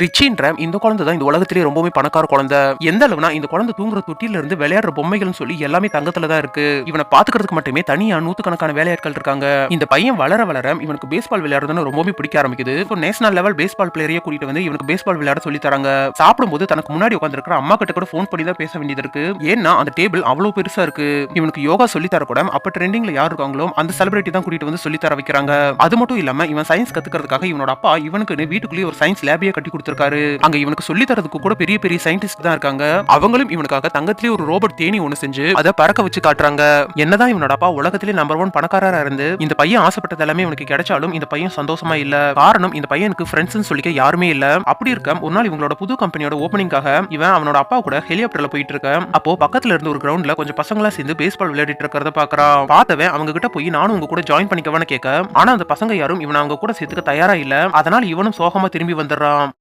ரிச்சின்ற இந்த குழந்தை தான் இந்த உலகத்திலேயே ரொம்பவே பணக்கார குழந்தை. எந்த அளவுனா இந்த குழந்தை தூங்குற தொட்டில இருந்து விளையாடுற பொம்மைகள்னு சொல்லி எல்லாமே தங்கத்துல தான் இருக்கு. இவனை பாத்துக்கிறதுக்கு மட்டுமே தனியா நூத்துக்கணக்கான வேலையாட்கள் இருக்காங்க. இந்த பையன் வளர வளர இவனுக்கு பேஸ்பால் விளையாடுறதுன்னு ரொம்பவே பிடிக்க ஆரம்பிக்குது. இப்போ நேஷனல் லெவல் பேஸ்பால் பிளேயரையே கூட்டிட்டு வந்து இவனுக்கு பேஸ்பால் விளையாட சொல்லி தராங்க. சாப்பிடும்போது தனக்கு முன்னாடி உட்காந்துருக்கிற அம்மா கிட்ட கூட போன் பண்ணி தான் பேச வேண்டியது இருக்கு. ஏன்னா அந்த டேபிள் அவ்வளவு பெருசா இருக்கு. இவனுக்கு யோகா சொல்லி தர கூட அப்ப ட்ரெண்டிங்ல யார் இருக்காங்களோ அந்த செலிபிரிட்டி தான் கூட்டிட்டு வந்து சொல்லி தர வைக்கிறாங்க. அது மட்டும் இல்லாம இவன் சயின்ஸ் கத்துக்கிறதுக்காக இவனோட அப்பா இவனுக்கு வீட்டுக்குள்ளேயே ஒரு சயின்ஸ் லேபையே கட்டி கொடுத்திருக்காரு. அங்க இவனுக்கு சொல்லி தரதுக்கு கூட பெரிய பெரிய சயின்டிஸ்ட் தான் இருக்காங்க. அவங்களும் இவனுக்காக தங்கத்திலேயே ஒரு ரோபோட் தேனி ஒன்னு செஞ்சு அதை பறக்க வச்சு காட்டுறாங்க. என்னதான் இவனோட அப்பா உலகத்திலே நம்பர் 1 பணக்காரரா இருந்து இந்த பையன் ஆசைப்பட்டது எல்லாமே இவனுக்கு கிடைச்சாலும் இந்த பையன் சந்தோஷமா இல்ல. காரணம் இந்த பையனுக்கு ஃப்ரெண்ட்ஸ்னு சொல்லிக்க யாருமே இல்ல. அப்படி இருக்க ஒரு நாள் இவங்களோட புது கம்பெனியோட ஓபனிங்காக இவன் அவனோட அப்பா கூட ஹெலிகாப்டர்ல போயிட்டு இருக்க. அப்போ பக்கத்துல இருந்து ஒரு கிரவுண்ட்ல கொஞ்சம் பசங்களா சேர்ந்து பேஸ்பால் விளையாடிட்டு இருக்கிறத பாக்குறான். பார்த்தவன் அவங்க கிட்ட போய் நானும் உங்க கூட ஜாயின் பண்ணிக்கவான்னு கேட்க, ஆனா அந்த பசங்க யாரும் இவன் அவங்க கூட சேர்த்துக்க தயாரா இல்ல. அதனால இவனும் சோகமா திரும்பி வந்துடுறான்.